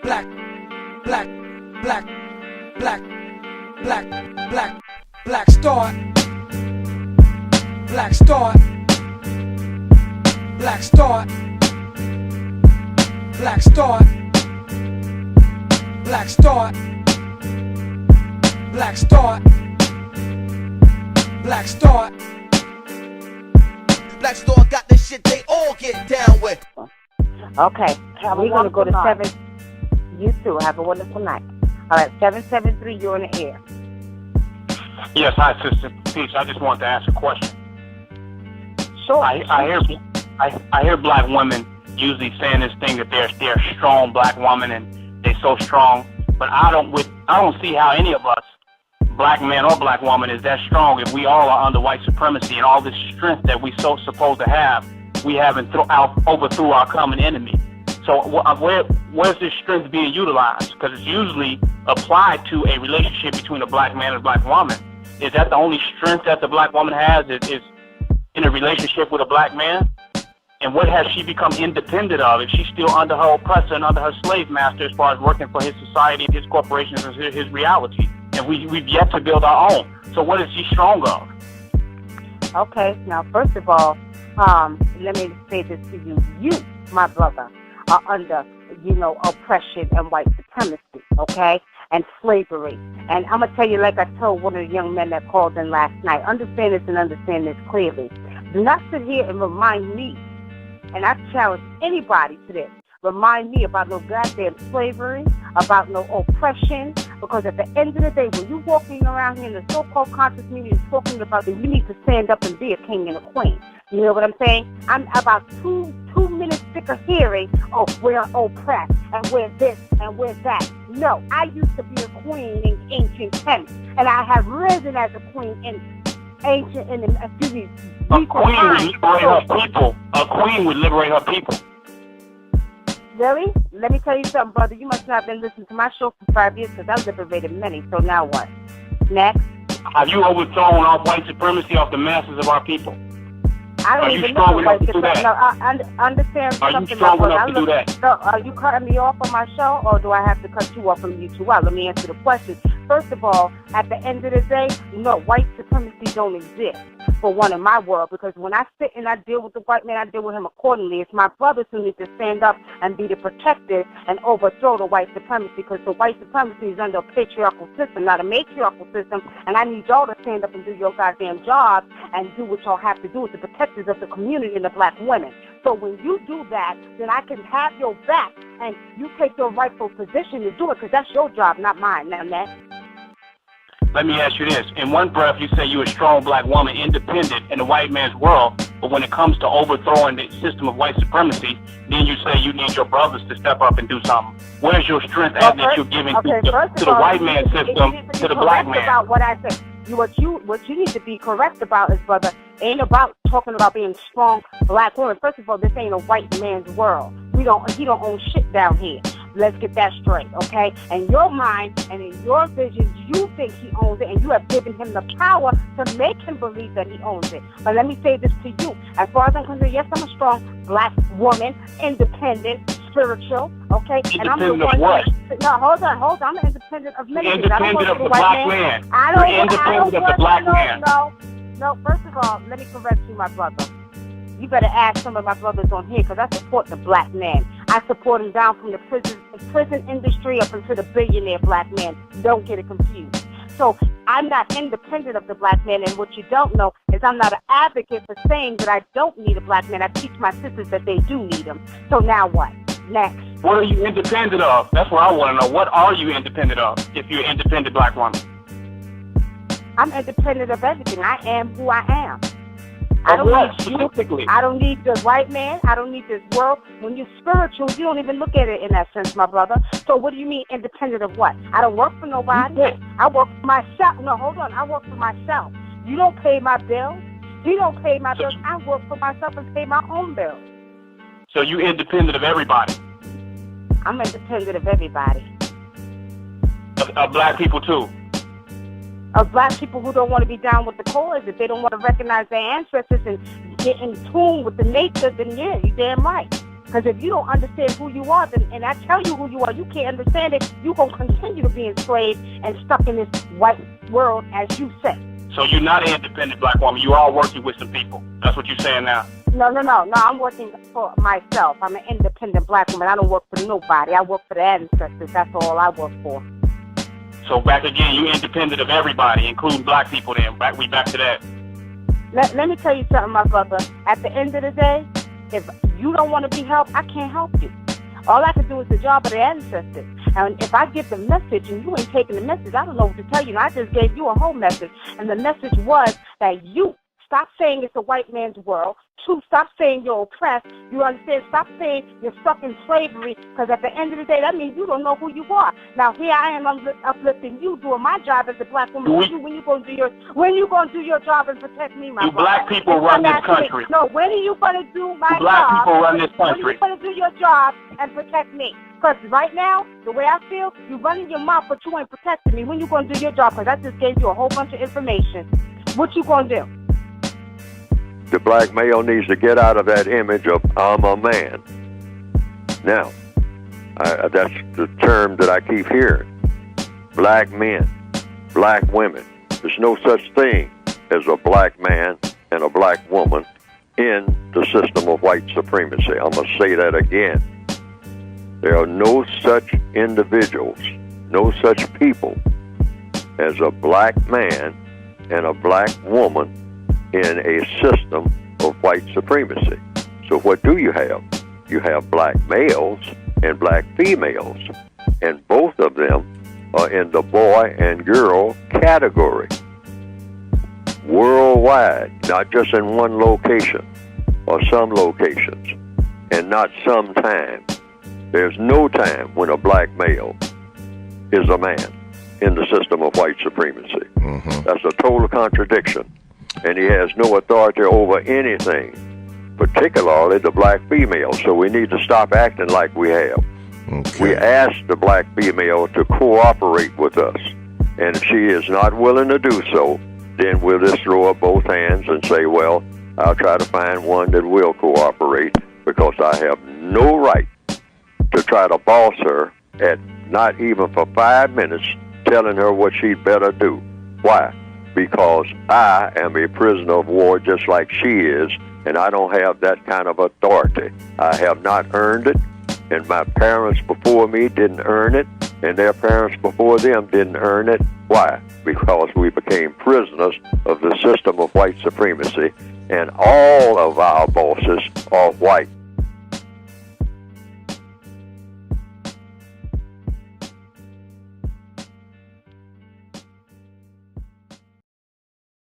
black, black, black, black, black, black, black star, black star, black star, black star, black star, black star, black star. Black Star got this shit they all get down with. Okay, we're going to go to 7. You too. Have a wonderful night. All right, 773, you're in the air. Yes, hi, Sister Peach. I just wanted to ask a question. Sure. I hear black women usually saying this thing that they're strong black women and they're so strong, but I don't see how any of us, black man or black woman, is that strong if we all are under white supremacy and all this strength that we so supposed to have, we haven't overthrew our common enemy. So where's this strength being utilized? Because it's usually applied to a relationship between a black man and a black woman. Is that the only strength that the black woman has is in a relationship with a black man? And what has she become independent of if she's still under her oppressor and under her slave master as far as working for his society and his corporations and his reality? And we've yet to build our own. So what is she strong of? Okay, now first of all, let me say this to you. You, my brother, are under, oppression and white supremacy, okay? And slavery. And I'm going to tell you, like I told one of the young men that called in last night, understand this and understand this clearly. Do not sit here and remind me, and I challenge anybody to this, remind me about no goddamn slavery, about no oppression, because at the end of the day, when you're walking around here in the so-called conscious media talking about that you need to stand up and be a king and a queen. You know what I'm saying? I'm about two minutes sick of hearing, oh, we're oppressed, and we're this, and we're that. No, I used to be a queen in ancient tennis, and I have risen as a queen in ancient, A queen would liberate her people. A queen would liberate her people. Really? Let me tell you something, brother. You must not have been listening to my show for 5 years because I liberated many. So now what? Next. Have you overthrown our white supremacy off the masses of our people? I don't even know white supremacy. No, I understand Are something. You strong enough to do that? So, are you cutting me off on my show, or do I have to cut you off from you too? Well, let me answer the question. First of all, at the end of the day, no, white supremacy don't exist for one in my world, because when I sit and I deal with the white man, I deal with him accordingly. It's my brothers who need to stand up and be the protectors and overthrow the white supremacy, because the white supremacy is under a patriarchal system, not a matriarchal system, and I need y'all to stand up and do your goddamn job and do what y'all have to do as the protectors of the community and the black women. So when you do that, then I can have your back and you take your rightful position to do it, because that's your job, not mine. Now, Nat. Let me ask you this. In one breath, you say you're a strong black woman, independent in the white man's world, but when it comes to overthrowing the system of white supremacy, then you say you need your brothers to step up and do something. Where's your strength that you're giving to the white man system, to the black man? About what I said. What you need to be correct about is, brother, ain't about talking about being strong black women. First of all, this ain't a white man's world. He don't own shit down here. Let's get that straight, okay? In your mind and in your vision, you think he owns it, and you have given him the power to make him believe that he owns it. But let me say this to you. As far as I'm concerned, yes, I'm a strong black woman, independent, spiritual, okay? Independent and I'm the one. Of what? No, hold on. I'm independent of many things. Independent of the black man. You're independent of the black man. No, first of all, let me correct you, my brother. You better ask some of my brothers on here, because I support the black man. I support him down from the prison industry up into the billionaire black man. Don't get it confused. So I'm not independent of the black man, and what you don't know is I'm not an advocate for saying that I don't need a black man. I teach my sisters that they do need him. So now what? Next. What are you independent of? That's what I want to know. What are you independent of if you're an independent black woman? I'm independent of everything. I am who I am. I don't need you. I don't need the white man. I don't need this world. When you're spiritual, you don't even look at it in that sense, my brother. So what do you mean independent of what? I don't work for nobody. I work for myself. No, hold on. I work for myself. You don't pay my bills. You don't pay my bills. I work for myself and pay my own bills. So you independent of everybody? I'm independent of everybody. Of black people too? Of black people who don't want to be down with the cause, if they don't want to recognize their ancestors and get in tune with the nature, then yeah, you're damn right. Because if you don't understand who you are, then, and I tell you who you are, you can't understand it, you're going to continue to be enslaved and stuck in this white world, as you say. So you're not an independent black woman. You are working with some people. That's what you're saying now. No, I'm working for myself. I'm an independent black woman. I don't work for nobody. I work for the ancestors. That's all I work for. So back again, you're independent of everybody, including black people then. We back to that. Let me tell you something, my brother. At the end of the day, if you don't want to be helped, I can't help you. All I can do is the job of the ancestors. And if I give the message and you ain't taking the message, I don't know what to tell you. I just gave you a whole message. And the message was that you stop saying it's a white man's world. 2, stop saying you're oppressed. You understand? Stop saying you're stuck in slavery, because at the end of the day, that means you don't know who you are. Now here I am uplifting you, doing my job as a black woman. When you gonna do your job and protect me, my brother? Black people run this country? No, when are you gonna do my job? Black people run this country. When are you gonna do your job and protect me? Because right now, the way I feel, you running your mouth, but you ain't protecting me. When you gonna do your job? Because I just gave you a whole bunch of information. What you gonna do? The black male needs to get out of that image of I'm a man. Now, that's the term that I keep hearing. Black men, black women. There's no such thing as a black man and a black woman in the system of white supremacy. I'm going to say that again. There are no such individuals, no such people as a black man and a black woman in a system of white supremacy. So what do you have? You have black males and black females, and both of them are in the boy and girl category. Worldwide, not just in one location or some locations, and not some time. There's no time when a black male is a man in the system of white supremacy. Mm-hmm. That's a total contradiction. And he has no authority over anything, particularly the black female. So we need to stop acting like we have. Okay. We asked the black female to cooperate with us. And if she is not willing to do so, then we'll just throw up both hands and say, well, I'll try to find one that will cooperate, because I have no right to try to boss her at not even for 5 minutes, telling her what she'd better do. Why? Because I am a prisoner of war just like she is, and I don't have that kind of authority. I have not earned it, and my parents before me didn't earn it, and their parents before them didn't earn it. Why? Because we became prisoners of the system of white supremacy, and all of our bosses are white.